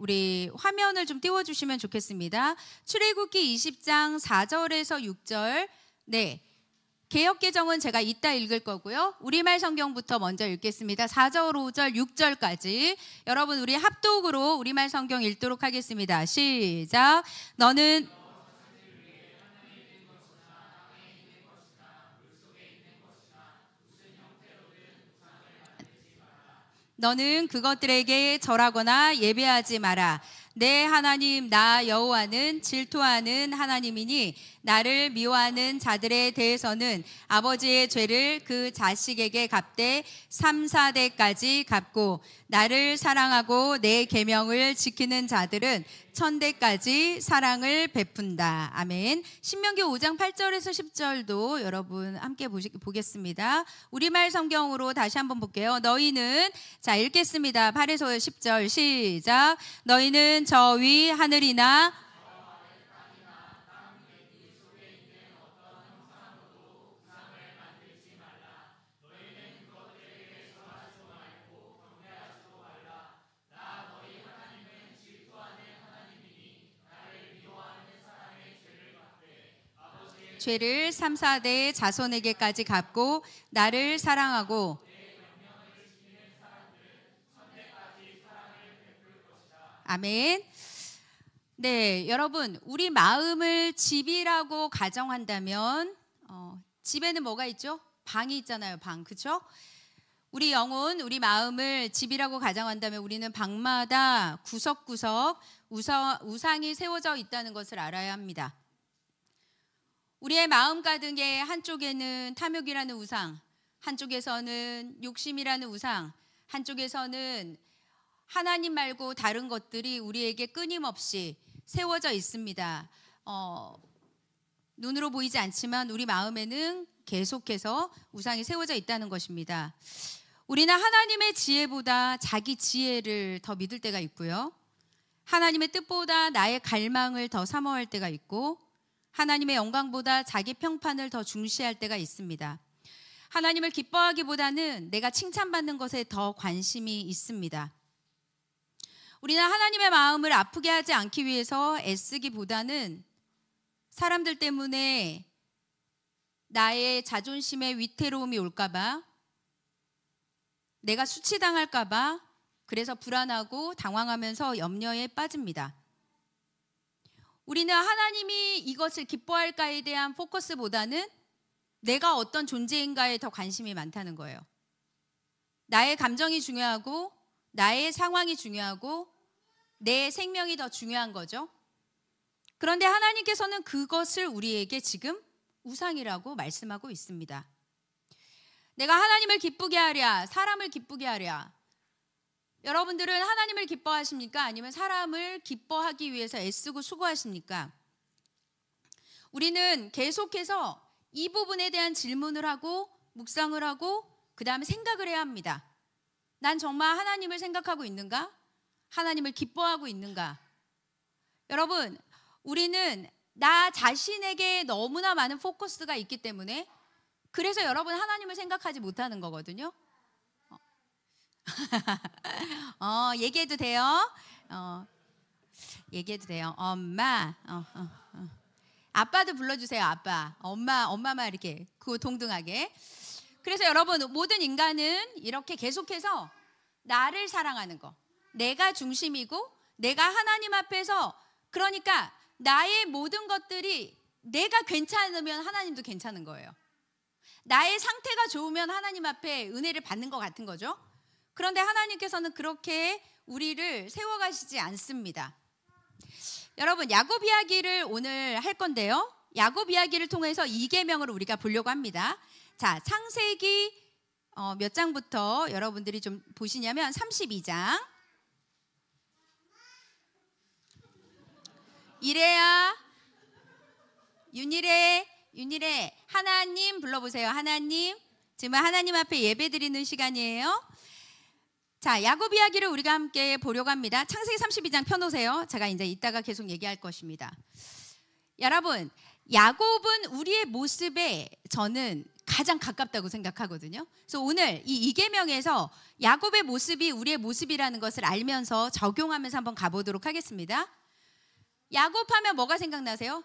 우리 화면을 좀 띄워주시면 좋겠습니다. 출애굽기 20장 4절에서 6절. 네, 개역개정은 제가 이따 읽을 거고요. 우리말 성경부터 먼저 읽겠습니다. 4절, 5절, 6절까지. 여러분 우리 합독으로 우리말 성경 읽도록 하겠습니다. 시작. 너는 그것들에게 절하거나 예배하지 마라. 내 하나님 나 여호와는 질투하는 하나님이니 나를 미워하는 자들에 대해서는 아버지의 죄를 그 자식에게 갚되 3, 4대까지 갚고 나를 사랑하고 내 계명을 지키는 자들은 1000대까지 사랑을 베푼다. 아멘. 신명기 5장 8절에서 10절도 여러분 함께 보겠습니다. 우리말 성경으로 다시 한번 볼게요. 너희는, 자 읽겠습니다. 8에서 10절 시작. 너희는 저 위 하늘이나 죄를 3, 4대 자손에게까지 갚고 나를 사랑하고 아멘. 네, 여러분 우리 마음을 집이라고 가정한다면 집에는 뭐가 있죠? 방이 있잖아요. 방, 그렇죠? 우리 영혼, 우리 마음을 집이라고 가정한다면 우리는 방마다 구석구석 우상이 세워져 있다는 것을 알아야 합니다. 우리의 마음 가득의 한쪽에는 탐욕이라는 우상, 한쪽에서는 욕심이라는 우상, 한쪽에서는 하나님 말고 다른 것들이 우리에게 끊임없이 세워져 있습니다. 눈으로 보이지 않지만 우리 마음에는 계속해서 우상이 세워져 있다는 것입니다. 우리는 하나님의 지혜보다 자기 지혜를 더 믿을 때가 있고요. 하나님의 뜻보다 나의 갈망을 더 사모할 때가 있고 하나님의 영광보다 자기 평판을 더 중시할 때가 있습니다. 하나님을 기뻐하기보다는 내가 칭찬받는 것에 더 관심이 있습니다. 우리는 하나님의 마음을 아프게 하지 않기 위해서 애쓰기보다는 사람들 때문에 나의 자존심에 위태로움이 올까봐, 내가 수치당할까봐 그래서 불안하고 당황하면서 염려에 빠집니다. 우리는 하나님이 이것을 기뻐할까에 대한 포커스보다는 내가 어떤 존재인가에 더 관심이 많다는 거예요. 나의 감정이 중요하고 나의 상황이 중요하고 내 생명이 더 중요한 거죠. 그런데 하나님께서는 그것을 우리에게 지금 우상이라고 말씀하고 있습니다. 내가 하나님을 기쁘게 하랴, 사람을 기쁘게 하랴. 여러분들은 하나님을 기뻐하십니까? 아니면 사람을 기뻐하기 위해서 애쓰고 수고하십니까? 우리는 계속해서 이 부분에 대한 질문을 하고 묵상을 하고 그 다음에 생각을 해야 합니다. 난 정말 하나님을 생각하고 있는가? 하나님을 기뻐하고 있는가? 여러분, 우리는 나 자신에게 너무나 많은 포커스가 있기 때문에 그래서 여러분 하나님을 생각하지 못하는 거거든요. 얘기해도 돼요? 얘기해도 돼요. 엄마, 아빠도 불러주세요. 아빠, 엄마만 이렇게 동등하게. 그래서 여러분 모든 인간은 이렇게 계속해서 나를 사랑하는 거, 내가 중심이고 내가 하나님 앞에서, 그러니까 나의 모든 것들이 내가 괜찮으면 하나님도 괜찮은 거예요. 나의 상태가 좋으면 하나님 앞에 은혜를 받는 것 같은 거죠. 그런데 하나님께서는 그렇게 우리를 세워가시지 않습니다. 여러분 야곱 이야기를 오늘 할 건데요. 야곱 이야기를 통해서 이 계명을 우리가 보려고 합니다. 자, 창세기 몇 장부터 여러분들이 좀 보시냐면 32장. 이래야 윤일에 하나님 불러보세요. 하나님. 지금 하나님 앞에 예배드리는 시간이에요. 자, 야곱 이야기를 우리가 함께 보려고 합니다. 창세기 32장 펴놓으세요. 제가 이제 이따가 계속 얘기할 것입니다. 여러분, 야곱은 우리의 모습에 저는 가장 가깝다고 생각하거든요. 그래서 오늘 이 이계명에서 야곱의 모습이 우리의 모습이라는 것을 알면서 적용하면서 한번 가보도록 하겠습니다. 야곱하면 뭐가 생각나세요?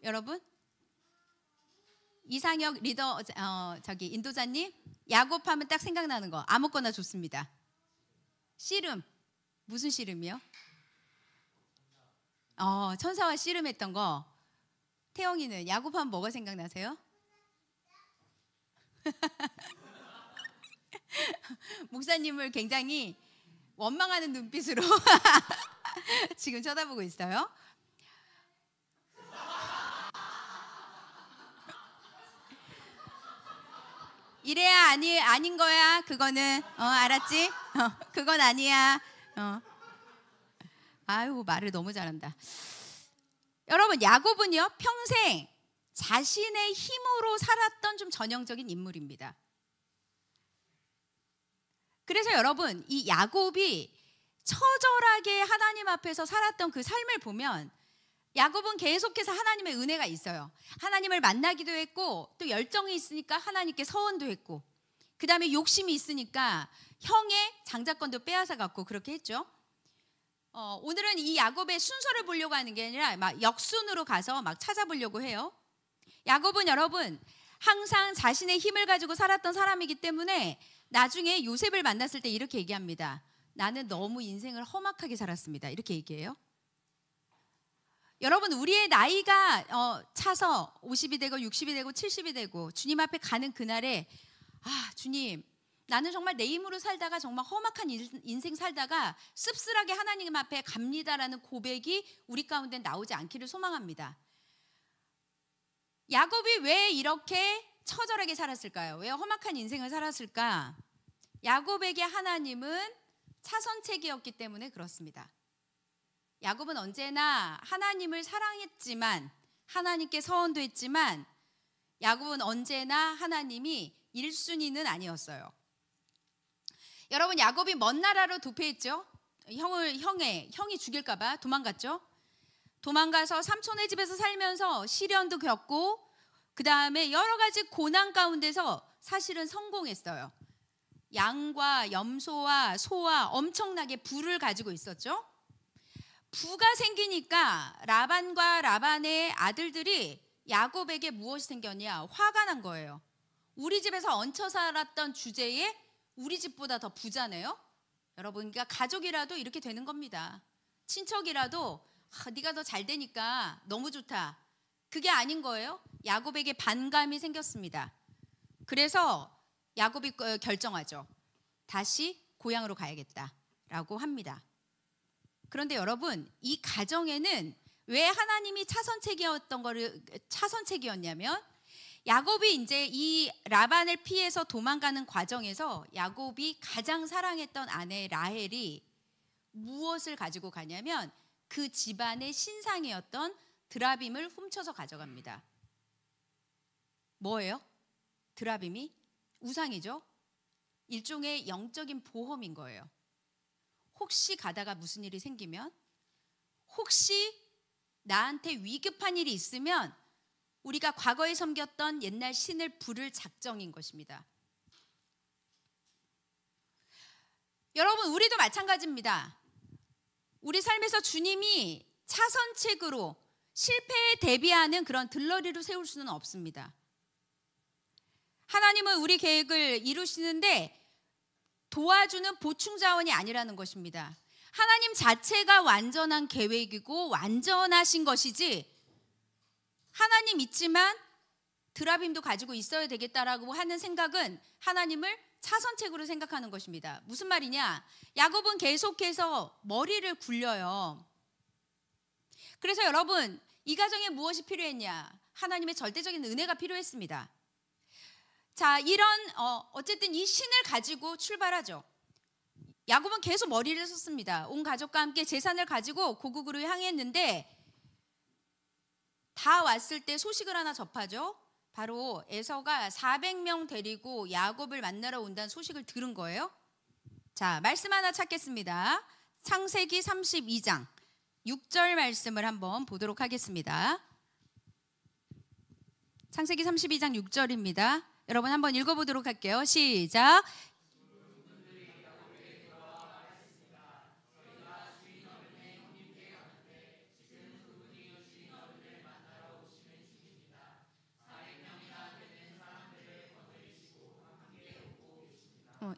여러분? 이상혁 리더, 인도자님, 야곱하면 딱 생각나는 거 아무거나 좋습니다. 씨름, 무슨 씨름이요? 천사와 씨름했던 거. 태영이는 야곱하면 뭐가 생각나세요? 목사님을 굉장히 원망하는 눈빛으로 지금 쳐다보고 있어요. 이래야 아닌 거야. 그거는 알았지? 그건 아니야. 아유, 말을 너무 잘한다. 여러분, 야곱은요 평생 자신의 힘으로 살았던 좀 전형적인 인물입니다. 그래서 여러분, 이 야곱이 처절하게 하나님 앞에서 살았던 그 삶을 보면 야곱은 계속해서 하나님의 은혜가 있어요. 하나님을 만나기도 했고, 또 열정이 있으니까 하나님께 서원도 했고, 그 다음에 욕심이 있으니까 형의 장자권도 빼앗아 갖고 그렇게 했죠. 오늘은 이 야곱의 순서를 보려고 하는 게 아니라 막 역순으로 가서 막 찾아보려고 해요. 야곱은 여러분 항상 자신의 힘을 가지고 살았던 사람이기 때문에 나중에 요셉을 만났을 때 이렇게 얘기합니다. 나는 너무 인생을 험악하게 살았습니다. 이렇게 얘기해요. 여러분, 우리의 나이가 차서 50이 되고 60이 되고 70이 되고 주님 앞에 가는 그날에 주님, 나는 정말 내 힘으로 살다가 정말 험악한 인생 살다가 씁쓸하게 하나님 앞에 갑니다라는 고백이 우리 가운데 나오지 않기를 소망합니다. 야곱이 왜 이렇게 처절하게 살았을까요? 왜 험악한 인생을 살았을까? 야곱에게 하나님은 차선책이었기 때문에 그렇습니다. 야곱은 언제나 하나님을 사랑했지만, 하나님께 서원도 했지만, 야곱은 언제나 하나님이 1순위는 아니었어요. 여러분, 야곱이 먼 나라로 도피했죠. 형이 죽일까봐 도망갔죠. 도망가서 삼촌의 집에서 살면서 시련도 겪고, 그 다음에 여러 가지 고난 가운데서 사실은 성공했어요. 양과 염소와 소와 엄청나게 부를 가지고 있었죠. 부가 생기니까 라반과 라반의 아들들이 야곱에게 무엇이 생겼냐? 화가 난 거예요. 우리 집에서 얹혀 살았던 주제에 우리 집보다 더 부자네요. 여러분, 그러니까 가족이라도 이렇게 되는 겁니다. 친척이라도 네가 더 잘 되니까 너무 좋다. 그게 아닌 거예요. 야곱에게 반감이 생겼습니다. 그래서 야곱이 결정하죠. 다시 고향으로 가야겠다라고 합니다. 그런데 여러분, 이 가정에는 왜 하나님이 차선책이었냐면, 야곱이 이제 이 라반을 피해서 도망가는 과정에서 야곱이 가장 사랑했던 아내 라헬이 무엇을 가지고 가냐면 그 집안의 신상이었던 드라빔을 훔쳐서 가져갑니다. 뭐예요? 드라빔이 우상이죠. 일종의 영적인 보험인 거예요. 혹시 가다가 무슨 일이 생기면, 혹시 나한테 위급한 일이 있으면 우리가 과거에 섬겼던 옛날 신을 부를 작정인 것입니다. 여러분, 우리도 마찬가지입니다. 우리 삶에서 주님이 차선책으로 실패에 대비하는 그런 들러리로 세울 수는 없습니다. 하나님은 우리 계획을 이루시는데 도와주는 보충 자원이 아니라는 것입니다. 하나님 자체가 완전한 계획이고 완전하신 것이지, 하나님 있지만 드라빔도 가지고 있어야 되겠다라고 하는 생각은 하나님을 차선책으로 생각하는 것입니다. 무슨 말이냐? 야곱은 계속해서 머리를 굴려요. 그래서 여러분, 이 가정에 무엇이 필요했냐? 하나님의 절대적인 은혜가 필요했습니다. 자, 이런 어쨌든 이 신을 가지고 출발하죠. 야곱은 계속 머리를 썼습니다. 온 가족과 함께 제산을 가지고 고국으로 향했는데, 다 왔을 때 소식을 하나 접하죠. 바로 에서가 400명 데리고 야곱을 만나러 온다는 소식을 들은 거예요. 자, 말씀 하나 찾겠습니다. 창세기 32장 6절 말씀을 한번 보도록 하겠습니다. 창세기 32장 6절입니다. 여러분 한번 읽어보도록 할게요. 시작.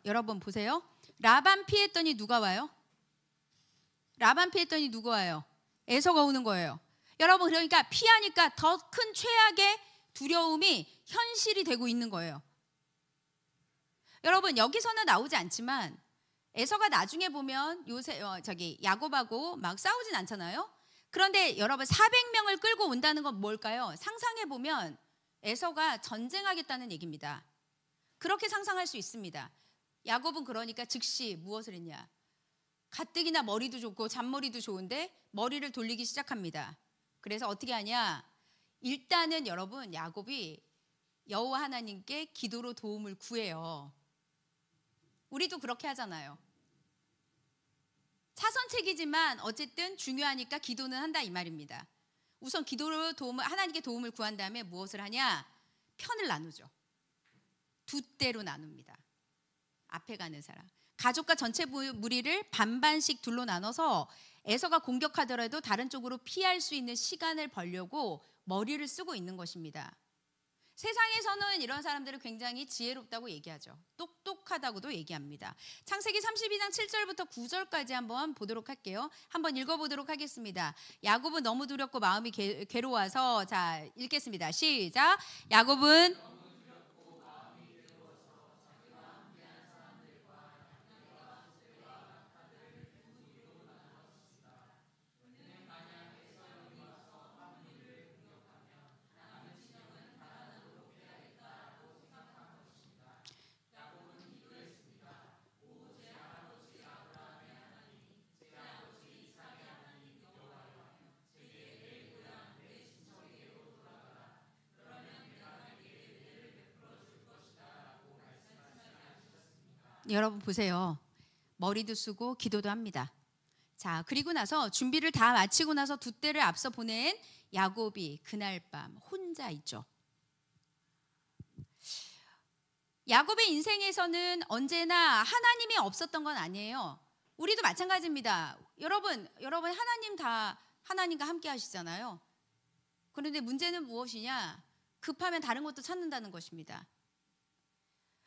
여러분 보세요. 라반 피했더니 누가 와요? 라반 피했더니 누가 와요? 에서가 오는 거예요. 여러분 그러니까 피하니까 더 큰 최악의 두려움이 현실이 되고 있는 거예요. 여러분 여기서는 나오지 않지만 에서가 나중에 보면 야곱하고 막 싸우진 않잖아요. 그런데 여러분 400명을 끌고 온다는 건 뭘까요? 상상해 보면 에서가 전쟁하겠다는 얘기입니다. 그렇게 상상할 수 있습니다. 야곱은 그러니까 즉시 무엇을 했냐? 가뜩이나 머리도 좋고 잔머리도 좋은데 머리를 돌리기 시작합니다. 그래서 어떻게 하냐? 일단은 여러분 야곱이 여호와 하나님께 기도로 도움을 구해요. 우리도 그렇게 하잖아요. 차선책이지만 어쨌든 중요하니까 기도는 한다 이 말입니다. 우선 기도로 하나님께 도움을 구한 다음에 무엇을 하냐? 편을 나누죠. 두 대로 나눕니다. 앞에 가는 사람. 가족과 전체 무리를 반반씩 둘로 나눠서 에서가 공격하더라도 다른 쪽으로 피할 수 있는 시간을 벌려고 머리를 쓰고 있는 것입니다. 세상에서는 이런 사람들을 굉장히 지혜롭다고 얘기하죠. 똑똑하다고도 얘기합니다. 창세기 32장 7절부터 9절까지 한번 보도록 할게요. 한번 읽어보도록 하겠습니다. 야곱은 너무 두렵고 마음이 괴로워서 자 읽겠습니다. 시작. 야곱은 여러분 보세요. 머리도 쓰고 기도도 합니다. 자, 그리고 나서 준비를 다 마치고 나서 두 때를 앞서 보낸 야곱이 그날 밤 혼자 있죠. 야곱의 인생에서는 언제나 하나님이 없었던 건 아니에요. 우리도 마찬가지입니다. 여러분 하나님과 함께 하시잖아요. 그런데 문제는 무엇이냐? 급하면 다른 것도 찾는다는 것입니다.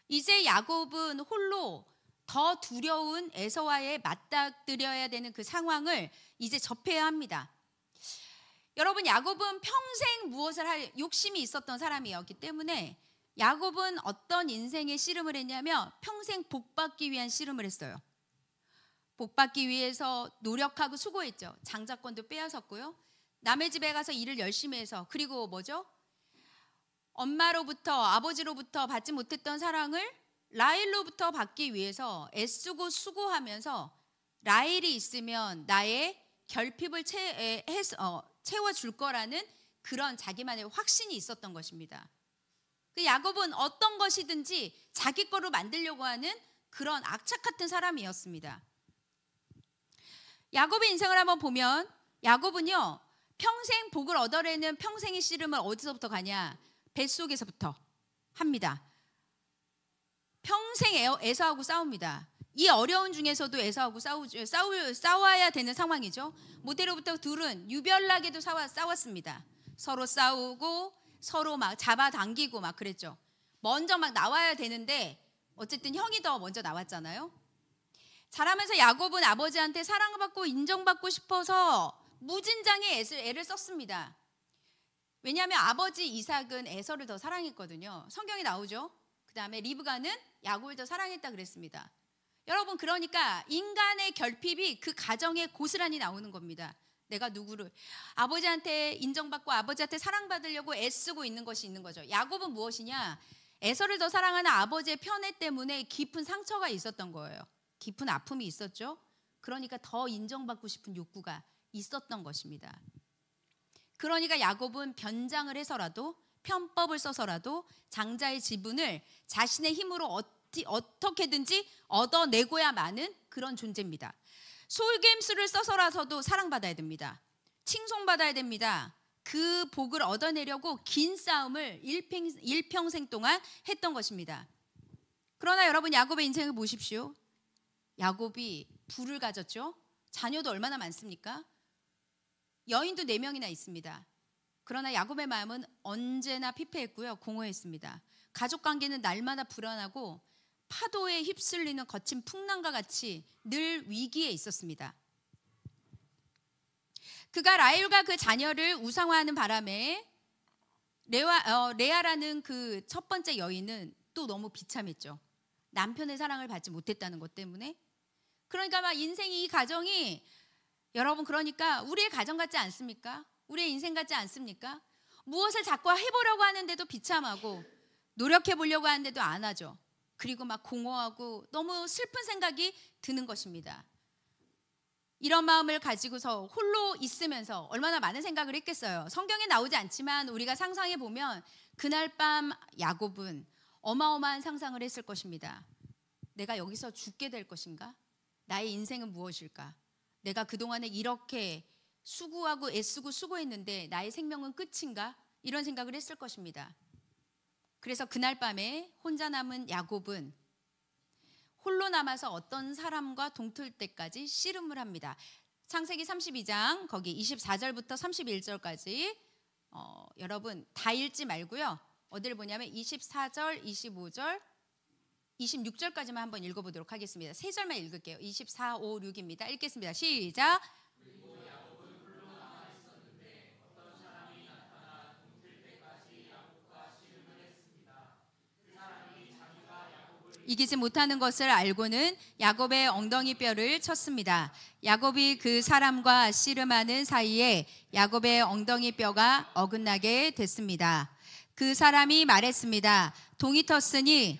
이제 야곱은 홀로 더 두려운 에서와의 맞닥뜨려야 되는 그 상황을 이제 접해야 합니다. 여러분 야곱은 평생 무엇을 할 욕심이 있었던 사람이었기 때문에 야곱은 어떤 인생의 씨름을 했냐면 평생 복받기 위한 씨름을 했어요. 복받기 위해서 노력하고 수고했죠. 장자권도 빼앗았고요. 남의 집에 가서 일을 열심히 해서 그리고 뭐죠? 엄마로부터 아버지로부터 받지 못했던 사랑을 라헬로부터 받기 위해서 애쓰고 수고하면서 라헬이 있으면 나의 결핍을 채워줄 거라는 그런 자기만의 확신이 있었던 것입니다. 그 야곱은 어떤 것이든지 자기 거로 만들려고 하는 그런 악착 같은 사람이었습니다. 야곱의 인생을 한번 보면 야곱은요 평생 복을 얻어내는 평생의 씨름을 어디서부터 가냐? 뱃속에서부터 합니다. 평생 에서하고 싸웁니다. 이 어려운 중에서도 에서하고 싸워야 되는 상황이죠. 모태로부터 둘은 유별나게도 싸웠습니다. 서로 싸우고 서로 막 잡아당기고 막 그랬죠. 먼저 막 나와야 되는데 어쨌든 형이 더 먼저 나왔잖아요. 자라면서 야곱은 아버지한테 사랑받고 인정받고 싶어서 무진장의 애를 썼습니다. 왜냐하면 아버지 이삭은 에서를 더 사랑했거든요. 성경에 나오죠. 그 다음에 리브가는 야곱을 더 사랑했다 그랬습니다. 여러분 그러니까 인간의 결핍이 그 가정에 고스란히 나오는 겁니다. 내가 누구를 아버지한테 인정받고 아버지한테 사랑받으려고 애쓰고 있는 것이 있는 거죠. 야곱은 무엇이냐? 에서를 더 사랑하는 아버지의 편애 때문에 깊은 상처가 있었던 거예요. 깊은 아픔이 있었죠. 그러니까 더 인정받고 싶은 욕구가 있었던 것입니다. 그러니까 야곱은 변장을 해서라도 편법을 써서라도 장자의 지분을 자신의 힘으로 어떻게든지 얻어내고야 마는 그런 존재입니다. 솔개임수를 써서라도 사랑받아야 됩니다. 칭송받아야 됩니다. 그 복을 얻어내려고 긴 싸움을 일평생 동안 했던 것입니다. 그러나 여러분, 야곱의 인생을 보십시오. 야곱이 부를 가졌죠. 자녀도 얼마나 많습니까? 여인도 4명이나 있습니다. 그러나 야곱의 마음은 언제나 피폐했고요, 공허했습니다. 가족관계는 날마다 불안하고 파도에 휩쓸리는 거친 풍랑과 같이 늘 위기에 있었습니다. 그가 라헬과 그 자녀를 우상화하는 바람에 레아라는 그 첫 번째 여인은 또 너무 비참했죠. 남편의 사랑을 받지 못했다는 것 때문에. 그러니까 막 인생이, 이 가정이, 여러분, 그러니까 우리의 가정 같지 않습니까? 우리의 인생 같지 않습니까? 무엇을 자꾸 해보려고 하는데도 비참하고, 노력해 보려고 하는데도 안 하죠. 그리고 막 공허하고 너무 슬픈 생각이 드는 것입니다. 이런 마음을 가지고서 홀로 있으면서 얼마나 많은 생각을 했겠어요. 성경에 나오지 않지만 우리가 상상해 보면 그날 밤 야곱은 어마어마한 상상을 했을 것입니다. 내가 여기서 죽게 될 것인가? 나의 인생은 무엇일까? 내가 그동안에 이렇게 수고하고 애쓰고 수고했는데 나의 생명은 끝인가? 이런 생각을 했을 것입니다. 그래서 그날 밤에 혼자 남은 야곱은 홀로 남아서 어떤 사람과 동틀 때까지 씨름을 합니다. 창세기 32장 거기 24절부터 31절까지 여러분 다 읽지 말고요. 어디를 보냐면 24절, 25절, 26절까지만 한번 읽어보도록 하겠습니다. 3절만 읽을게요. 24, 5, 6입니다. 읽겠습니다. 시작. 이기지 못하는 것을 알고는 야곱의 엉덩이 뼈를 쳤습니다. 야곱이 그 사람과 씨름하는 사이에 야곱의 엉덩이 뼈가 어긋나게 됐습니다. 그 사람이 말했습니다. 동이 텄으니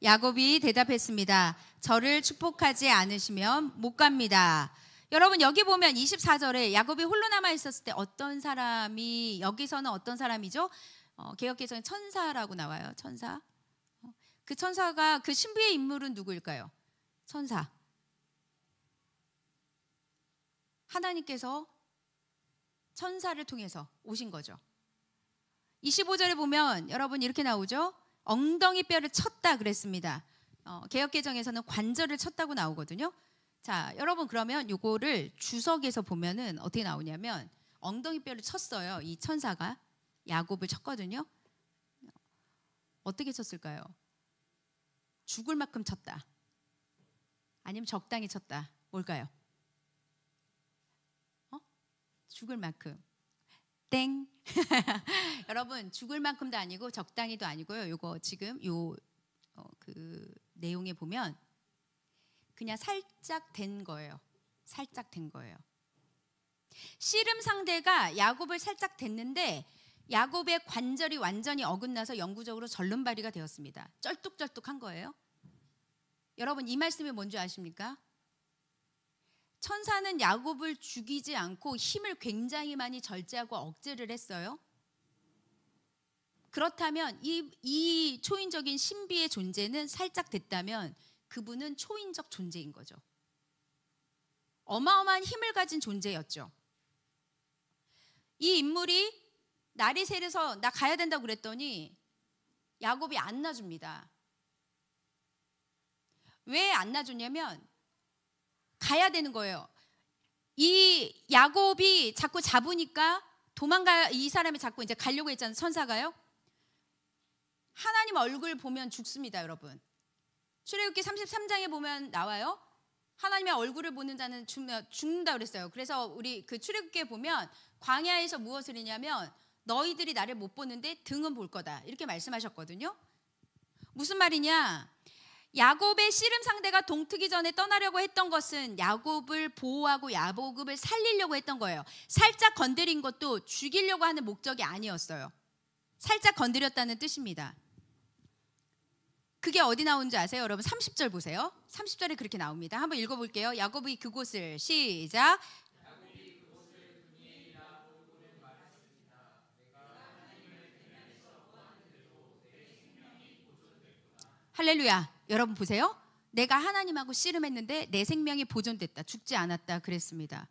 야곱이 대답했습니다. 저를 축복하지 않으시면 못 갑니다. 여러분, 여기 보면 24절에 야곱이 홀로 남아 있었을 때 어떤 사람이, 여기서는 어떤 사람이죠? 개역개정에 천사라고 나와요. 천사. 그 천사가, 그 신비의 인물은 누구일까요? 천사. 하나님께서 천사를 통해서 오신 거죠. 25절에 보면 여러분 이렇게 나오죠. 엉덩이 뼈를 쳤다 그랬습니다. 개역개정에서는 관절을 쳤다고 나오거든요. 자, 여러분, 그러면 요거를 주석에서 보면은 어떻게 나오냐면 엉덩이 뼈를 쳤어요. 이 천사가 야곱을 쳤거든요. 어떻게 쳤을까요? 죽을 만큼 쳤다. 아니면 적당히 쳤다. 뭘까요? 죽을 만큼. 땡. 여러분, 죽을 만큼도 아니고 적당히도 아니고요. 요거 지금 그 내용에 보면 그냥 살짝 된 거예요. 살짝 된 거예요. 씨름 상대가 야곱을 살짝 댔는데 야곱의 관절이 완전히 어긋나서 영구적으로 절름발이가 되었습니다. 쩔뚝쩔뚝한 거예요. 여러분, 이 말씀이 뭔지 아십니까? 천사는 야곱을 죽이지 않고 힘을 굉장히 많이 절제하고 억제를 했어요. 그렇다면 이 초인적인 신비의 존재는 살짝 됐다면 그분은 초인적 존재인 거죠. 어마어마한 힘을 가진 존재였죠. 이 인물이 날이 새려서 나 가야 된다고 그랬더니 야곱이 안 놔줍니다. 왜 안 놔주냐면 가야 되는 거예요. 이 야곱이 자꾸 잡으니까 이 사람이 자꾸 이제 가려고 했잖아요. 천사가요. 하나님 얼굴 보면 죽습니다, 여러분. 출애굽기 33장에 보면 나와요. 하나님의 얼굴을 보는 자는 죽는다 그랬어요. 그래서 우리 그 출애굽기에 보면 광야에서 무엇을 했냐면 너희들이 나를 못 보는데 등은 볼 거다, 이렇게 말씀하셨거든요. 무슨 말이냐? 야곱의 씨름 상대가 동트기 전에 떠나려고 했던 것은 야곱을 보호하고 야곱을 살리려고 했던 거예요. 살짝 건드린 것도 죽이려고 하는 목적이 아니었어요. 살짝 건드렸다는 뜻입니다. 그게 어디 나오는지 아세요? 여러분 30절 보세요. 30절에 그렇게 나옵니다. 한번 읽어볼게요. 야곱이 그곳을, 시작. 할렐루야. 여러분 보세요. 내가 하나님하고 씨름했는데 내 생명이 보존됐다, 죽지 않았다 그랬습니다.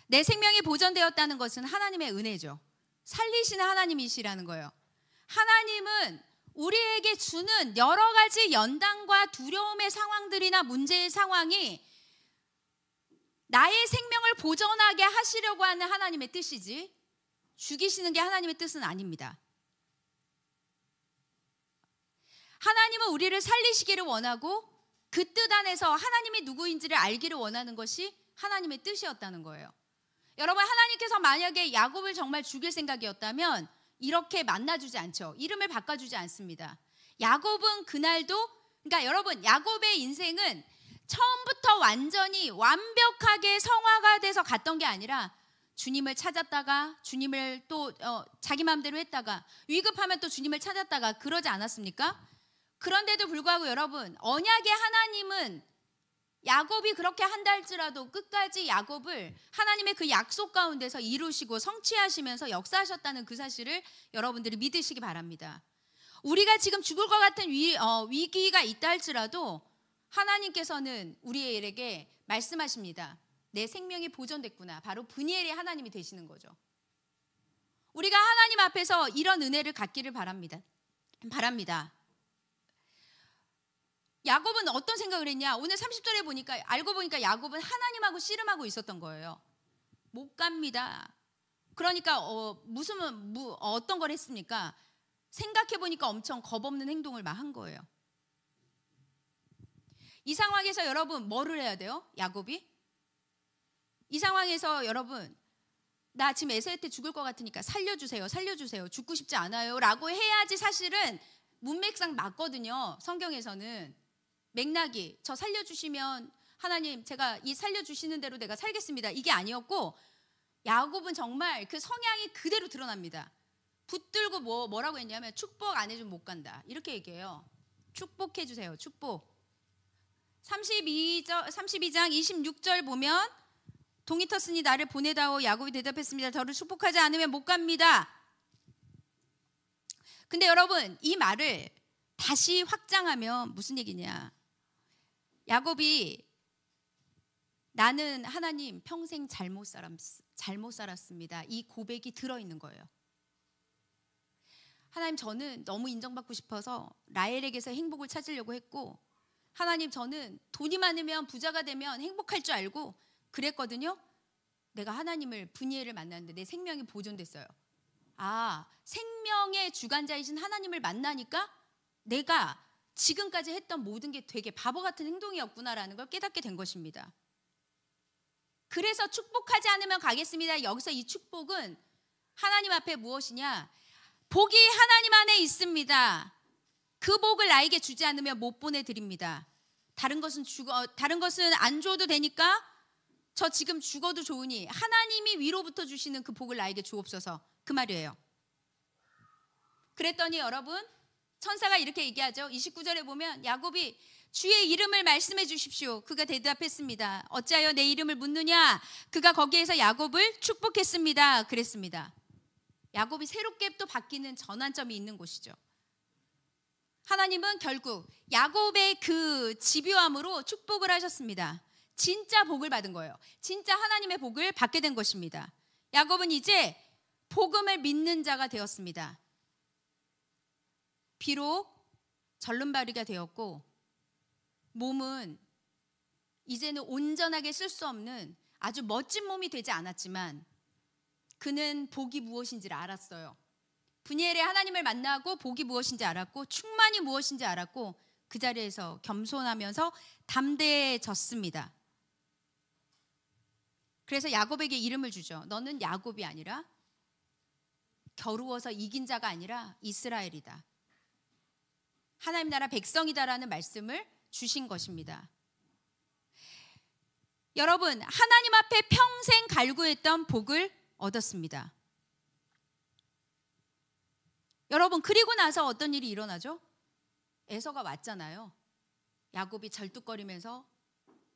내 생명이 보존되었다는 것은 하나님의 은혜죠. 살리시는 하나님이시라는 거예요. 하나님은 우리에게 주는 여러 가지 연단과 두려움의 상황들이나 문제의 상황이 나의 생명을 보존하게 하시려고 하는 하나님의 뜻이지, 죽이시는 게 하나님의 뜻은 아닙니다. 하나님은 우리를 살리시기를 원하고 그 뜻 안에서 하나님이 누구인지를 알기를 원하는 것이 하나님의 뜻이었다는 거예요. 여러분, 하나님께서 만약에 야곱을 정말 죽일 생각이었다면 이렇게 만나주지 않죠. 이름을 바꿔주지 않습니다. 야곱은 그날도, 그러니까 여러분, 야곱의 인생은 처음부터 완전히 완벽하게 성화가 돼서 갔던 게 아니라 주님을 찾았다가 주님을 또 자기 마음대로 했다가 위급하면 또 주님을 찾았다가 그러지 않았습니까? 그런데도 불구하고 여러분, 언약의 하나님은 야곱이 그렇게 한다 할지라도 끝까지 야곱을 하나님의 그 약속 가운데서 이루시고 성취하시면서 역사하셨다는 그 사실을 여러분들이 믿으시기 바랍니다. 우리가 지금 죽을 것 같은 위기가 있다 할지라도 하나님께서는 우리에게 말씀하십니다. 내 생명이 보존됐구나. 바로 브니엘의 하나님이 되시는 거죠. 우리가 하나님 앞에서 이런 은혜를 갖기를 바랍니다. 야곱은 어떤 생각을 했냐? 오늘 30절에 보니까, 알고 보니까 야곱은 하나님하고 씨름하고 있었던 거예요. 못 갑니다. 그러니까 어떤 걸 했습니까? 생각해 보니까 엄청 겁없는 행동을 막 한 거예요. 이 상황에서 여러분 뭐를 해야 돼요? 야곱이? 이 상황에서 여러분, 나 지금 에서한테 죽을 것 같으니까 살려주세요. 죽고 싶지 않아요 라고 해야지 사실은 문맥상 맞거든요. 성경에서는 맥락이, 저 살려주시면 하나님 제가 이 살려주시는 대로 내가 살겠습니다, 이게 아니었고, 야곱은 정말 그 성향이 그대로 드러납니다. 붙들고 뭐라고 했냐면 축복 안 해주면 못 간다, 이렇게 얘기해요. 축복해 주세요. 축복. 32장 26절 보면, 동이 텄으니 나를 보내다오. 야곱이 대답했습니다. 저를 축복하지 않으면 못 갑니다. 근데 여러분, 이 말을 다시 확장하면 무슨 얘기냐? 야곱이 나는 하나님 평생 잘못 살았습니다, 이 고백이 들어있는 거예요. 하나님, 저는 너무 인정받고 싶어서 라헬에게서 행복을 찾으려고 했고, 하나님, 저는 돈이 많으면 부자가 되면 행복할 줄 알고 그랬거든요. 내가 하나님을, 브니엘을 만났는데 내 생명이 보존됐어요. 아, 생명의 주관자이신 하나님을 만나니까 내가 지금까지 했던 모든 게 되게 바보 같은 행동이었구나라는 걸 깨닫게 된 것입니다. 그래서 축복하지 않으면 가겠습니다. 여기서 이 축복은 하나님 앞에 무엇이냐? 복이 하나님 안에 있습니다. 그 복을 나에게 주지 않으면 못 보내드립니다. 다른 것은 안 줘도 되니까 저 지금 죽어도 좋으니 하나님이 위로부터 주시는 그 복을 나에게 주옵소서, 그 말이에요. 그랬더니 여러분, 천사가 이렇게 얘기하죠. 29절에 보면 야곱이 주의 이름을 말씀해 주십시오. 그가 대답했습니다. 어찌하여 내 이름을 묻느냐? 그가 거기에서 야곱을 축복했습니다. 그랬습니다. 야곱이 새롭게 또 바뀌는 전환점이 있는 곳이죠. 하나님은 결국 야곱의 그 집요함으로 축복을 하셨습니다. 진짜 복을 받은 거예요. 진짜 하나님의 복을 받게 된 것입니다. 야곱은 이제 복음을 믿는 자가 되었습니다. 비록 절름발이가 되었고 몸은 이제는 온전하게 쓸 수 없는 아주 멋진 몸이 되지 않았지만 그는 복이 무엇인지를 알았어요. 브니엘의 하나님을 만나고 복이 무엇인지 알았고 충만이 무엇인지 알았고 그 자리에서 겸손하면서 담대해졌습니다. 그래서 야곱에게 이름을 주죠. 너는 야곱이 아니라, 겨루어서 이긴 자가 아니라 이스라엘이다. 하나님 나라 백성이다라는 말씀을 주신 것입니다. 여러분, 하나님 앞에 평생 갈구했던 복을 얻었습니다. 여러분, 그리고 나서 어떤 일이 일어나죠? 에서가 왔잖아요. 야곱이 절뚝거리면서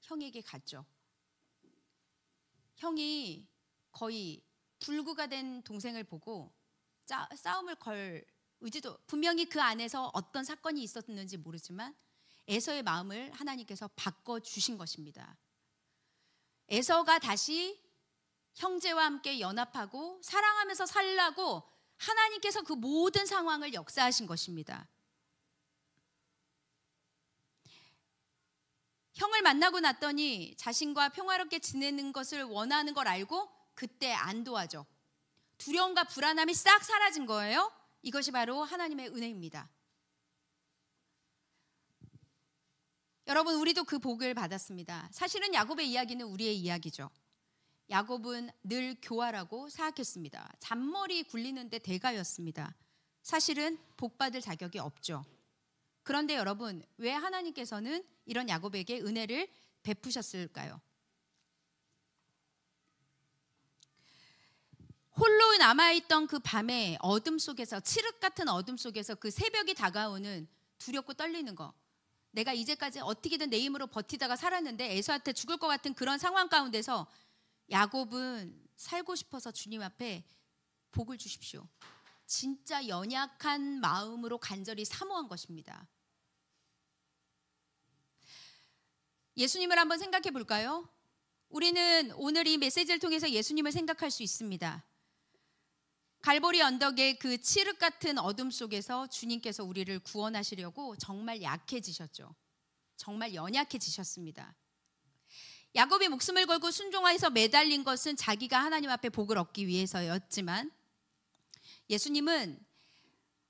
형에게 갔죠. 형이 거의 불구가 된 동생을 보고 싸움을 걸 의지도, 분명히 그 안에서 어떤 사건이 있었는지 모르지만 에서의 마음을 하나님께서 바꿔주신 것입니다. 에서가 다시 형제와 함께 연합하고 사랑하면서 살라고 하나님께서 그 모든 상황을 역사하신 것입니다. 형을 만나고 났더니 자신과 평화롭게 지내는 것을 원하는 걸 알고 그때 안도하죠. 두려움과 불안함이 싹 사라진 거예요. 이것이 바로 하나님의 은혜입니다. 여러분, 우리도 그 복을 받았습니다. 사실은 야곱의 이야기는 우리의 이야기죠. 야곱은 늘 교활하고 사악했습니다. 잔머리 굴리는데 대가였습니다. 사실은 복받을 자격이 없죠. 그런데 여러분, 왜 하나님께서는 이런 야곱에게 은혜를 베푸셨을까요? 홀로 남아있던 그 밤에 어둠 속에서, 칠흑 같은 어둠 속에서 그 새벽이 다가오는 두렵고 떨리는 거, 내가 이제까지 어떻게든 내 힘으로 버티다가 살았는데 에서한테 죽을 것 같은 그런 상황 가운데서 야곱은 살고 싶어서 주님 앞에 복을 주십시오, 진짜 연약한 마음으로 간절히 사모한 것입니다. 예수님을 한번 생각해 볼까요? 우리는 오늘 이 메시지를 통해서 예수님을 생각할 수 있습니다. 갈보리 언덕의 그 칠흑 같은 어둠 속에서 주님께서 우리를 구원하시려고 정말 약해지셨죠. 정말 연약해지셨습니다. 야곱이 목숨을 걸고 순종하여서 매달린 것은 자기가 하나님 앞에 복을 얻기 위해서였지만, 예수님은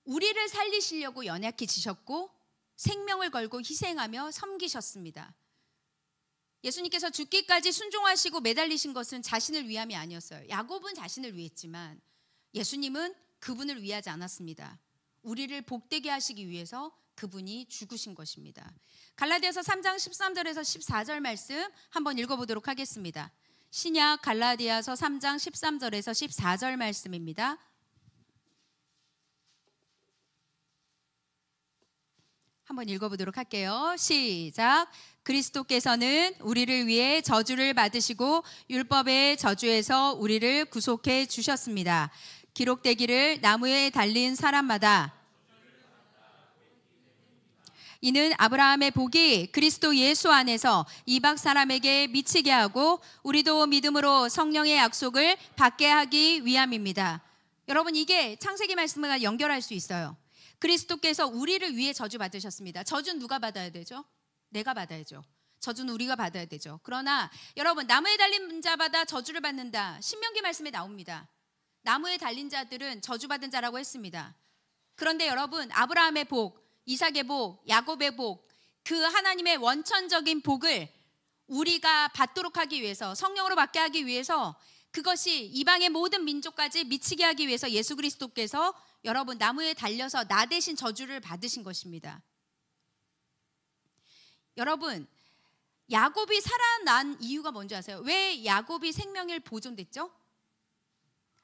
우리를 살리시려고 연약해지셨고 생명을 걸고 희생하며 섬기셨습니다. 예수님께서 죽기까지 순종하시고 매달리신 것은 자신을 위함이 아니었어요. 야곱은 자신을 위했지만 예수님은 그분을 위하지 않았습니다. 우리를 복되게 하시기 위해서 그분이 죽으신 것입니다. 갈라디아서 3장 13절에서 14절 말씀 한번 읽어보도록 하겠습니다. 신약 갈라디아서 3장 13절에서 14절 말씀입니다. 한번 읽어보도록 할게요. 시작. 그리스도께서는 우리를 위해 저주를 받으시고 율법의 저주에서 우리를 구속해 주셨습니다. 기록되기를 나무에 달린 사람마다 이는 아브라함의 복이 그리스도 예수 안에서 이방 사람에게 미치게 하고 우리도 믿음으로 성령의 약속을 받게 하기 위함입니다. 여러분, 이게 창세기 말씀과 연결할 수 있어요. 그리스도께서 우리를 위해 저주 받으셨습니다. 저주는 누가 받아야 되죠? 내가 받아야죠. 저주는 우리가 받아야 되죠. 그러나 여러분, 나무에 달린 자마다 저주를 받는다, 신명기 말씀에 나옵니다. 나무에 달린 자들은 저주받은 자라고 했습니다. 그런데 여러분, 아브라함의 복, 이삭의 복, 야곱의 복, 그 하나님의 원천적인 복을 우리가 받도록 하기 위해서, 성령으로 받게 하기 위해서, 그것이 이방의 모든 민족까지 미치게 하기 위해서 예수 그리스도께서 여러분 나무에 달려서 나 대신 저주를 받으신 것입니다. 여러분, 야곱이 살아난 이유가 뭔지 아세요? 왜 야곱이 생명을 보존됐죠?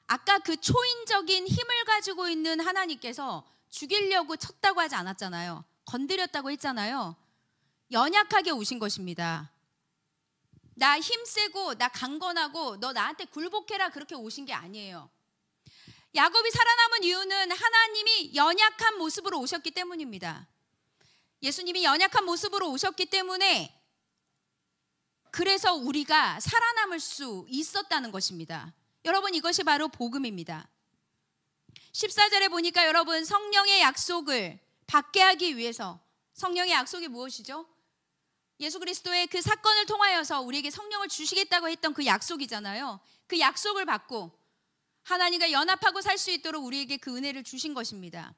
아까 그 초인적인 힘을 가지고 있는 하나님께서 죽이려고 쳤다고 하지 않았잖아요. 건드렸다고 했잖아요. 연약하게 오신 것입니다. 나 힘세고 나 강건하고 너 나한테 굴복해라, 그렇게 오신 게 아니에요. 야곱이 살아남은 이유는 하나님이 연약한 모습으로 오셨기 때문입니다. 예수님이 연약한 모습으로 오셨기 때문에, 그래서 우리가 살아남을 수 있었다는 것입니다. 여러분, 이것이 바로 복음입니다. 14절에 보니까 여러분, 성령의 약속을 받게 하기 위해서, 성령의 약속이 무엇이죠? 예수 그리스도의 그 사건을 통하여서 우리에게 성령을 주시겠다고 했던 그 약속이잖아요. 그 약속을 받고 하나님과 연합하고 살 수 있도록 우리에게 그 은혜를 주신 것입니다.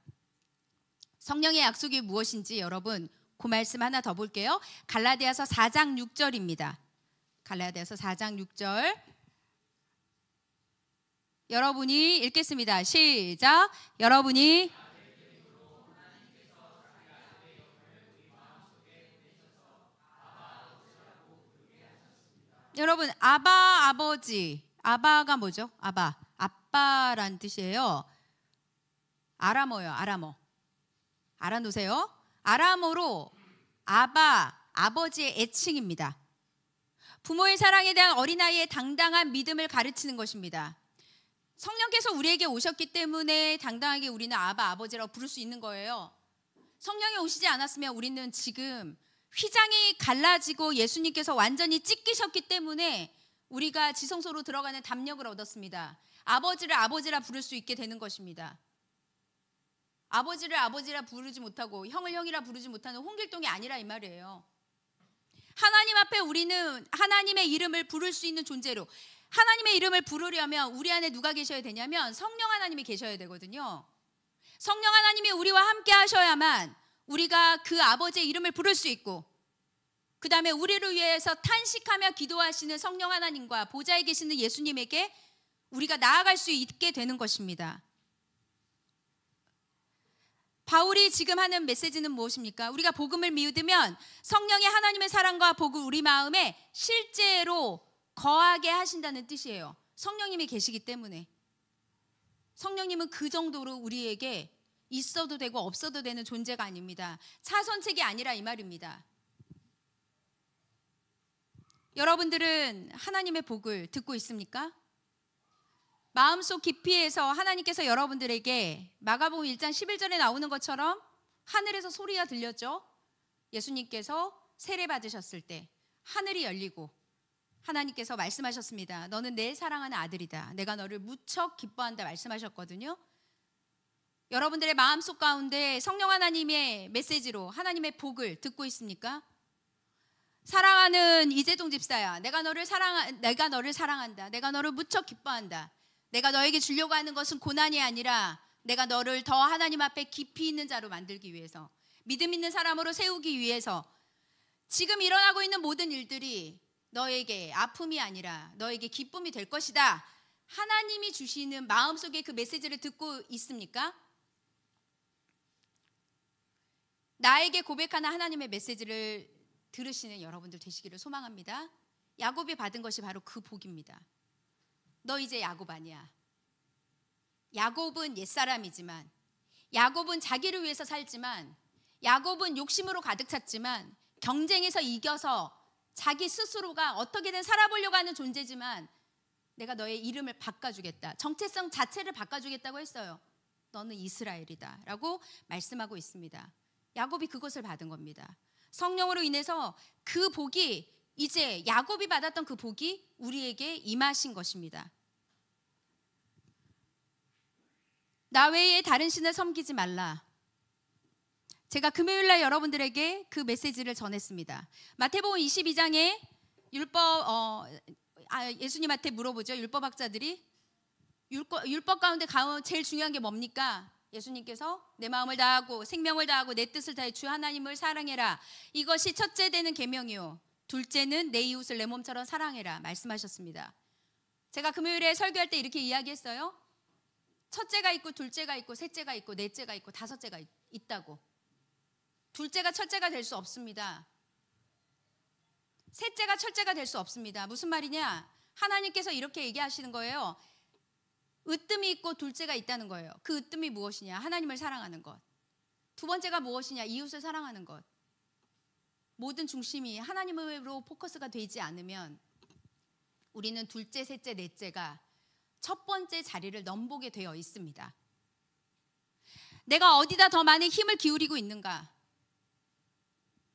성령의 약속이 무엇인지 여러분, 그 말씀 하나 더 볼게요. 갈라디아서 4장 6절입니다. 갈라디아서 4장 6절 여러분이 읽겠습니다. 시작. 여러분이 여러분, 아바, 아버지, 아바가 뭐죠? 아빠란 뜻이에요. 아람어요. 아람어. 알아놓으세요. 아람어로 아바, 아버지의 애칭입니다. 부모의 사랑에 대한 어린아이의 당당한 믿음을 가르치는 것입니다. 성령께서 우리에게 오셨기 때문에 당당하게 우리는 아바, 아버지라고 부를 수 있는 거예요. 성령이 오시지 않았으면 우리는 지금 휘장이 갈라지고 예수님께서 완전히 찢기셨기 때문에 우리가 지성소로 들어가는 담력을 얻었습니다. 아버지를 아버지라 부를 수 있게 되는 것입니다. 아버지를 아버지라 부르지 못하고 형을 형이라 부르지 못하는 홍길동이 아니라 이 말이에요. 하나님 앞에 우리는 하나님의 이름을 부를 수 있는 존재로, 하나님의 이름을 부르려면 우리 안에 누가 계셔야 되냐면 성령 하나님이 계셔야 되거든요. 성령 하나님이 우리와 함께 하셔야만 우리가 그 아버지의 이름을 부를 수 있고, 그 다음에 우리를 위해서 탄식하며 기도하시는 성령 하나님과 보좌에 계시는 예수님에게 우리가 나아갈 수 있게 되는 것입니다. 바울이 지금 하는 메시지는 무엇입니까? 우리가 복음을 믿으면 성령의 하나님의 사랑과 복을 우리 마음에 실제로 거하게 하신다는 뜻이에요. 성령님이 계시기 때문에. 성령님은 그 정도로 우리에게 있어도 되고 없어도 되는 존재가 아닙니다. 차선책이 아니라 이 말입니다. 여러분들은 하나님의 복을 듣고 있습니까? 마음속 깊이에서 하나님께서 여러분들에게 마가복음 1장 11절에 나오는 것처럼 하늘에서 소리가 들렸죠. 예수님께서 세례 받으셨을 때 하늘이 열리고 하나님께서 말씀하셨습니다. 너는 내 사랑하는 아들이다. 내가 너를 무척 기뻐한다 말씀하셨거든요. 여러분들의 마음속 가운데 성령 하나님의 메시지로 하나님의 복을 듣고 있습니까? 사랑하는 이재동 집사야, 내가 너를 사랑한다. 내가 너를 무척 기뻐한다. 내가 너에게 주려고 하는 것은 고난이 아니라 내가 너를 더 하나님 앞에 깊이 있는 자로 만들기 위해서, 믿음 있는 사람으로 세우기 위해서 지금 일어나고 있는 모든 일들이 너에게 아픔이 아니라 너에게 기쁨이 될 것이다. 하나님이 주시는 마음속에 그 메시지를 듣고 있습니까? 나에게 고백하는 하나님의 메시지를 들으시는 여러분들 되시기를 소망합니다. 야곱이 받은 것이 바로 그 복입니다. 너 이제 야곱 아니야. 야곱은 옛사람이지만, 야곱은 자기를 위해서 살지만, 야곱은 욕심으로 가득 찼지만, 경쟁에서 이겨서 자기 스스로가 어떻게든 살아보려고 하는 존재지만 내가 너의 이름을 바꿔주겠다. 정체성 자체를 바꿔주겠다고 했어요. 너는 이스라엘이다 라고 말씀하고 있습니다. 야곱이 그것을 받은 겁니다. 성령으로 인해서 그 복이, 이제 야곱이 받았던 그 복이 우리에게 임하신 것입니다. 나 외에 다른 신을 섬기지 말라. 제가 금요일날 여러분들에게 그 메시지를 전했습니다. 마태복음 22장에 예수님한테 물어보죠. 율법학자들이 율법 가운데 제일 중요한 게 뭡니까? 예수님께서 내 마음을 다하고 생명을 다하고 내 뜻을 다해 주 하나님을 사랑해라. 이것이 첫째 되는 계명이요, 둘째는 내 이웃을 내 몸처럼 사랑해라 말씀하셨습니다. 제가 금요일에 설교할 때 이렇게 이야기했어요. 첫째가 있고 둘째가 있고 셋째가 있고 넷째가 있고 다섯째가 있다고. 둘째가 첫째가 될 수 없습니다. 셋째가 첫째가 될 수 없습니다. 무슨 말이냐? 하나님께서 이렇게 얘기하시는 거예요. 으뜸이 있고 둘째가 있다는 거예요. 그 으뜸이 무엇이냐? 하나님을 사랑하는 것. 두 번째가 무엇이냐? 이웃을 사랑하는 것. 모든 중심이 하나님으로 포커스가 되지 않으면 우리는 둘째, 셋째, 넷째가 첫 번째 자리를 넘보게 되어 있습니다. 내가 어디다 더 많은 힘을 기울이고 있는가?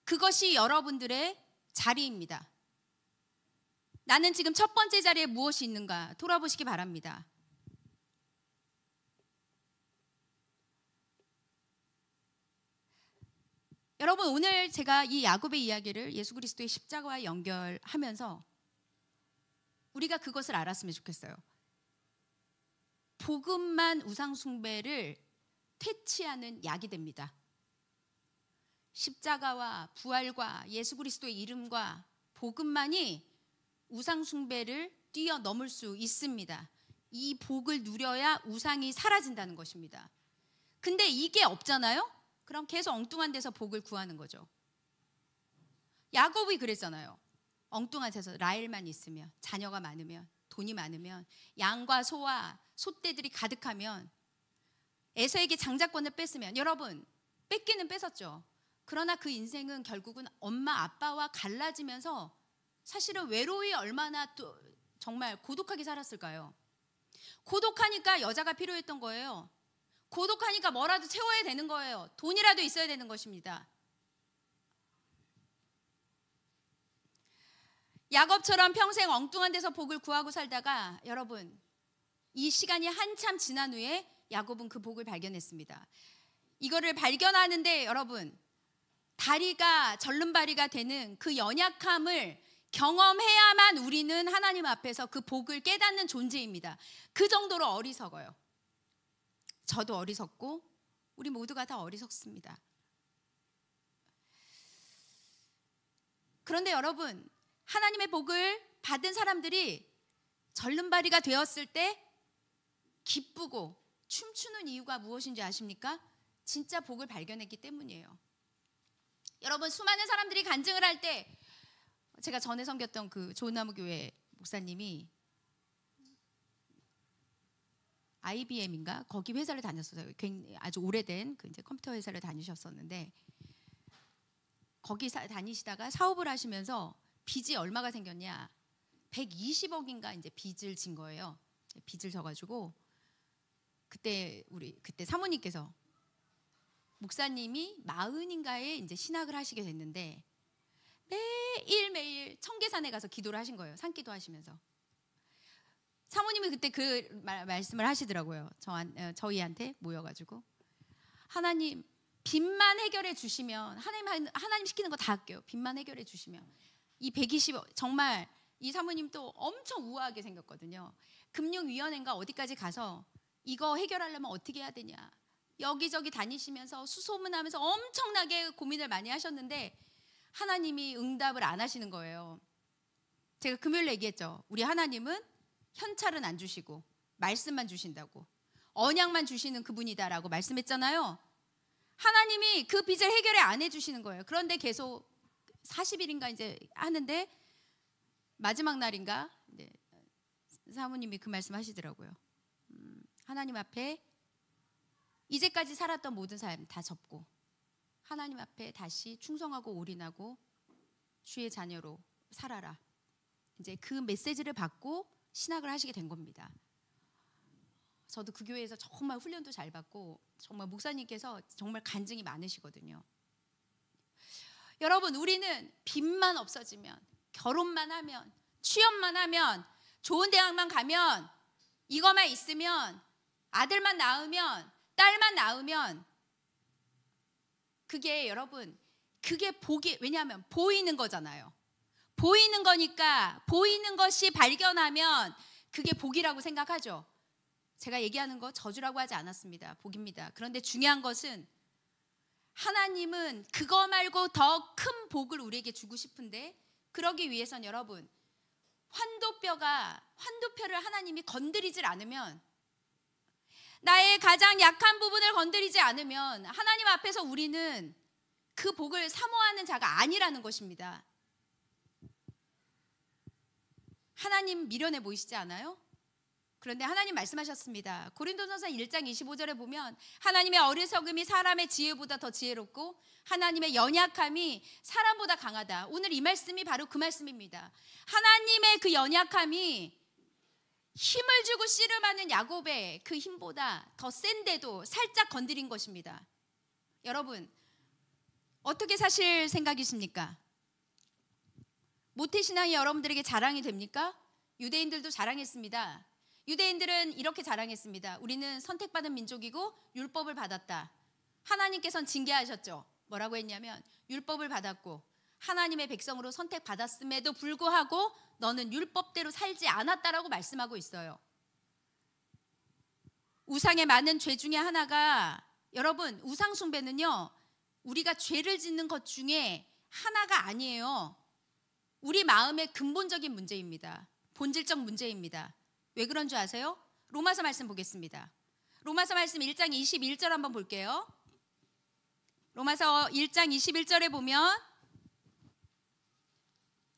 그것이 여러분들의 자리입니다. 나는 지금 첫 번째 자리에 무엇이 있는가 돌아보시기 바랍니다. 여러분, 오늘 제가 이 야곱의 이야기를 예수 그리스도의 십자가와 연결하면서 우리가 그것을 알았으면 좋겠어요. 복음만 우상 숭배를 퇴치하는 약이 됩니다. 십자가와 부활과 예수 그리스도의 이름과 복음만이 우상 숭배를 뛰어넘을 수 있습니다. 이 복을 누려야 우상이 사라진다는 것입니다. 근데 이게 없잖아요? 그럼 계속 엉뚱한 데서 복을 구하는 거죠. 야곱이 그랬잖아요. 엉뚱한 데서 라헬만 있으면, 자녀가 많으면, 돈이 많으면, 양과 소와 소떼들이 가득하면, 에서에게 장자권을 뺐으면, 여러분 뺏기는 뺏었죠. 그러나 그 인생은 결국은 엄마 아빠와 갈라지면서 사실은 외로이 얼마나 또 정말 고독하게 살았을까요? 고독하니까 여자가 필요했던 거예요. 고독하니까 뭐라도 채워야 되는 거예요. 돈이라도 있어야 되는 것입니다. 야곱처럼 평생 엉뚱한 데서 복을 구하고 살다가 여러분 이 시간이 한참 지난 후에 야곱은 그 복을 발견했습니다. 이거를 발견하는데 여러분 다리가 절름발이가 되는 그 연약함을 경험해야만 우리는 하나님 앞에서 그 복을 깨닫는 존재입니다. 그 정도로 어리석어요. 저도 어리석고 우리 모두가 다 어리석습니다. 그런데 여러분 하나님의 복을 받은 사람들이 절름발이가 되었을 때 기쁘고 춤추는 이유가 무엇인지 아십니까? 진짜 복을 발견했기 때문이에요. 여러분 수많은 사람들이 간증을 할 때 제가 전에 섬겼던 그 좋은나무 교회 목사님이 IBM인가 거기 회사를 다녔어요. 아주 오래된 그 이제 컴퓨터 회사를 다니셨었는데 거기 다니시다가 사업을 하시면서 빚이 얼마가 생겼냐? 120억인가 이제 빚을 진 거예요. 빚을 져가지고 그때 사모님께서 목사님이 40인가에 이제 신학을 하시게 됐는데 매일 청계산에 가서 기도를 하신 거예요. 산기도 하시면서. 사모님이 그때 그 말씀을 하시더라고요. 저희한테 모여가지고 하나님 빚만 해결해 주시면 하나님 시키는 거 다 할게요. 빚만 해결해 주시면 이 120억 정말 이 사모님도 엄청 우아하게 생겼거든요. 금융위원회인가 어디까지 가서 이거 해결하려면 어떻게 해야 되냐 여기저기 다니시면서 수소문하면서 엄청나게 고민을 많이 하셨는데 하나님이 응답을 안 하시는 거예요. 제가 금요일 얘기했죠. 우리 하나님은 현찰은 안 주시고 말씀만 주신다고 언약만 주시는 그분이다라고 말씀했잖아요. 하나님이 그 빚을 해결을 안 해주시는 거예요. 그런데 계속 40일인가 이제 하는데 마지막 날인가 사모님이 그 말씀 하시더라고요. 하나님 앞에 이제까지 살았던 모든 삶 다 접고 하나님 앞에 다시 충성하고 올인하고 주의 자녀로 살아라. 이제 그 메시지를 받고 신학을 하시게 된 겁니다. 저도 그 교회에서 정말 훈련도 잘 받고 정말 목사님께서 정말 간증이 많으시거든요. 여러분 우리는 빚만 없어지면 결혼만 하면 취업만 하면 좋은 대학만 가면 이것만 있으면 아들만 낳으면 딸만 낳으면 그게 여러분 그게 복이 왜냐하면 보이는 거잖아요. 보이는 거니까 보이는 것이 발견하면 그게 복이라고 생각하죠. 제가 얘기하는 거 저주라고 하지 않았습니다. 복입니다. 그런데 중요한 것은 하나님은 그거 말고 더 큰 복을 우리에게 주고 싶은데 그러기 위해선 여러분 환도표를 하나님이 건드리질 않으면 나의 가장 약한 부분을 건드리지 않으면 하나님 앞에서 우리는 그 복을 사모하는 자가 아니라는 것입니다. 하나님 미련해 보이시지 않아요? 그런데 하나님 말씀하셨습니다. 고린도전서 1장 25절에 보면 하나님의 어리석음이 사람의 지혜보다 더 지혜롭고 하나님의 연약함이 사람보다 강하다. 오늘 이 말씀이 바로 그 말씀입니다. 하나님의 그 연약함이 힘을 주고 씨름하는 야곱의 그 힘보다 더 센데도 살짝 건드린 것입니다. 여러분 어떻게 사실 생각이십니까? 모태신앙이 여러분들에게 자랑이 됩니까? 유대인들도 자랑했습니다. 유대인들은 이렇게 자랑했습니다. 우리는 선택받은 민족이고 율법을 받았다. 하나님께서는 징계하셨죠. 뭐라고 했냐면 율법을 받았고 하나님의 백성으로 선택받았음에도 불구하고 너는 율법대로 살지 않았다라고 말씀하고 있어요. 우상의 많은 죄 중에 하나가 여러분 우상 숭배는요 우리가 죄를 짓는 것 중에 하나가 아니에요. 우리 마음의 근본적인 문제입니다. 본질적 문제입니다. 왜 그런 줄 아세요? 로마서 말씀 보겠습니다. 로마서 말씀 1장 21절 한번 볼게요. 로마서 1장 21절에 보면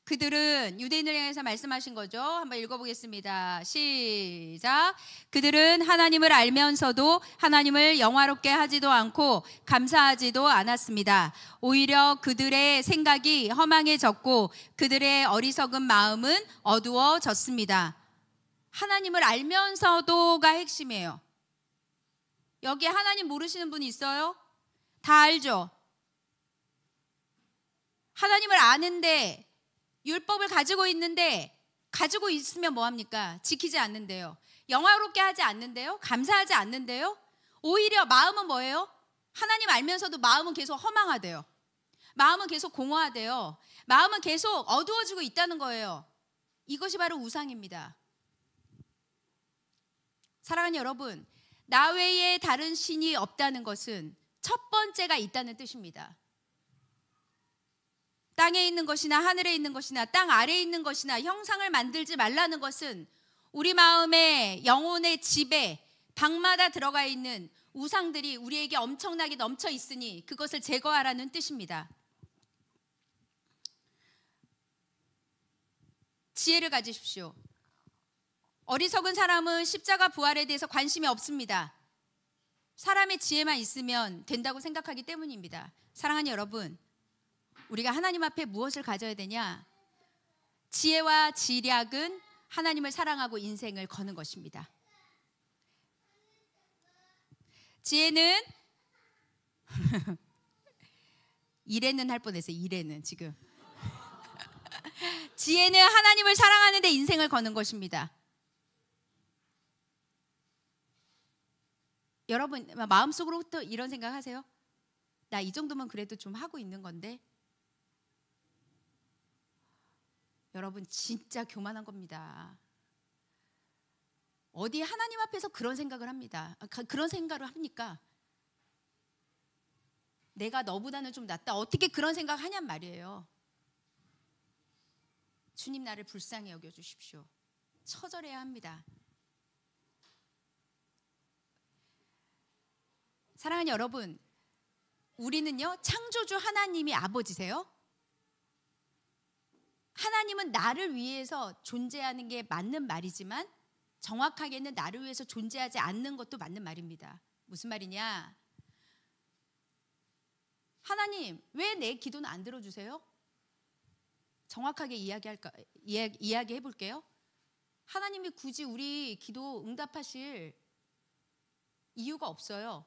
그들은 유대인을 향해서 말씀하신 거죠. 한번 읽어보겠습니다. 시작. 그들은 하나님을 알면서도 하나님을 영화롭게 하지도 않고 감사하지도 않았습니다. 오히려 그들의 생각이 허망해졌고 그들의 어리석은 마음은 어두워졌습니다. 하나님을 알면서도가 핵심이에요. 여기에 하나님 모르시는 분 있어요? 다 알죠? 하나님을 아는데 율법을 가지고 있는데 가지고 있으면 뭐합니까? 지키지 않는데요. 영화롭게 하지 않는데요. 감사하지 않는데요. 오히려 마음은 뭐예요? 하나님 알면서도 마음은 계속 허망하대요. 마음은 계속 공허하대요. 마음은 계속 어두워지고 있다는 거예요. 이것이 바로 우상입니다. 사랑하는 여러분, 나 외에 다른 신이 없다는 것은 첫 번째가 있다는 뜻입니다. 땅에 있는 것이나 하늘에 있는 것이나 땅 아래에 있는 것이나 형상을 만들지 말라는 것은 우리 마음의 영혼의 집에 방마다 들어가 있는 우상들이 우리에게 엄청나게 넘쳐 있으니 그것을 제거하라는 뜻입니다. 지혜를 가지십시오. 어리석은 사람은 십자가 부활에 대해서 관심이 없습니다. 사람의 지혜만 있으면 된다고 생각하기 때문입니다. 사랑하는 여러분, 우리가 하나님 앞에 무엇을 가져야 되냐? 지혜와 지략은 하나님을 사랑하고 인생을 거는 것입니다. 지혜는 이래는 할 뻔했어요. 이래는 지금 지혜는 하나님을 사랑하는 데 인생을 거는 것입니다. 여러분 마음속으로부터 이런 생각하세요? 나 이 정도면 그래도 좀 하고 있는 건데. 여러분 진짜 교만한 겁니다. 어디 하나님 앞에서 그런 생각을 합니다. 그런 생각을 합니까? 내가 너보다는 좀 낫다. 어떻게 그런 생각 하냔 말이에요. 주님 나를 불쌍히 여겨주십시오. 처절해야 합니다. 사랑하는 여러분, 우리는요 창조주 하나님이 아버지세요. 하나님은 나를 위해서 존재하는 게 맞는 말이지만 정확하게는 나를 위해서 존재하지 않는 것도 맞는 말입니다. 무슨 말이냐? 하나님, 왜 내 기도는 안 들어주세요? 정확하게 이야기해 볼게요. 하나님이 굳이 우리 기도 응답하실 이유가 없어요.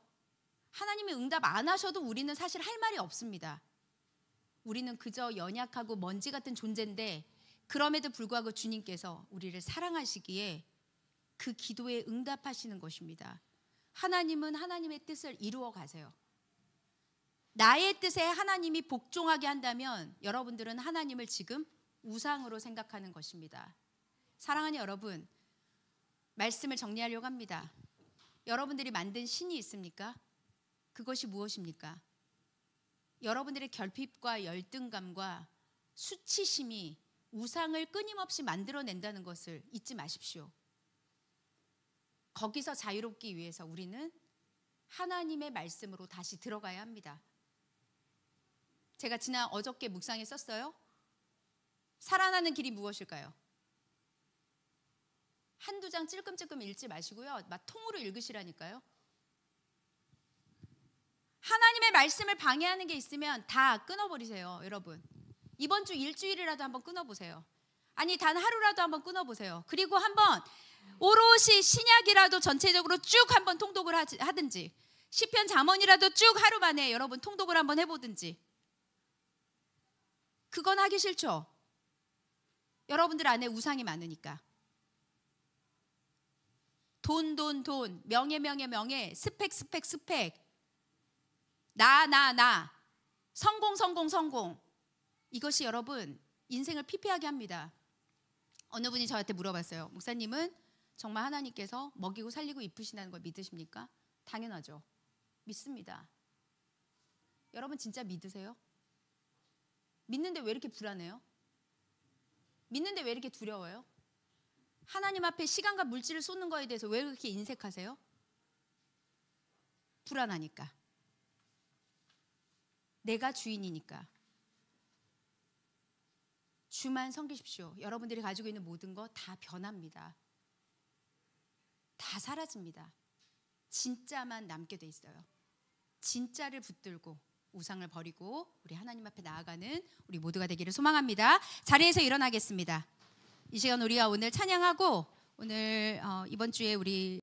하나님이 응답 안 하셔도 우리는 사실 할 말이 없습니다. 우리는 그저 연약하고 먼지 같은 존재인데 그럼에도 불구하고 주님께서 우리를 사랑하시기에 그 기도에 응답하시는 것입니다. 하나님은 하나님의 뜻을 이루어 가세요. 나의 뜻에 하나님이 복종하게 한다면 여러분들은 하나님을 지금 우상으로 생각하는 것입니다. 사랑하는 여러분, 말씀을 정리하려고 합니다. 여러분들이 만든 신이 있습니까? 그것이 무엇입니까? 여러분들의 결핍과 열등감과 수치심이 우상을 끊임없이 만들어낸다는 것을 잊지 마십시오. 거기서 자유롭기 위해서 우리는 하나님의 말씀으로 다시 들어가야 합니다. 제가 어저께 묵상에 썼어요. 살아나는 길이 무엇일까요? 한두 장 찔끔찔끔 읽지 마시고요. 막 통으로 읽으시라니까요. 하나님의 말씀을 방해하는 게 있으면 다 끊어버리세요. 여러분 이번 주 일주일이라도 한번 끊어보세요. 아니 단 하루라도 한번 끊어보세요. 그리고 한번 오롯이 신약이라도 전체적으로 쭉 한번 통독을 하든지 시편 잠언이라도 쭉 하루 만에 여러분 통독을 한번 해보든지. 그건 하기 싫죠. 여러분들 안에 우상이 많으니까. 돈, 명예, 스펙, 나, 성공. 이것이 여러분 인생을 피폐하게 합니다. 어느 분이 저한테 물어봤어요. 목사님은 정말 하나님께서 먹이고 살리고 이쁘시다는 걸 믿으십니까? 당연하죠. 믿습니다. 여러분 진짜 믿으세요? 믿는데 왜 이렇게 불안해요? 믿는데 왜 이렇게 두려워요? 하나님 앞에 시간과 물질을 쏟는 거에 대해서 왜 그렇게 인색하세요? 불안하니까. 내가 주인이니까. 주만 섬기십시오. 여러분들이 가지고 있는 모든 거 다 변합니다. 다 사라집니다. 진짜만 남게 돼 있어요. 진짜를 붙들고 우상을 버리고 우리 하나님 앞에 나아가는 우리 모두가 되기를 소망합니다. 자리에서 일어나겠습니다. 이 시간 우리가 오늘 찬양하고 오늘 이번 주에 우리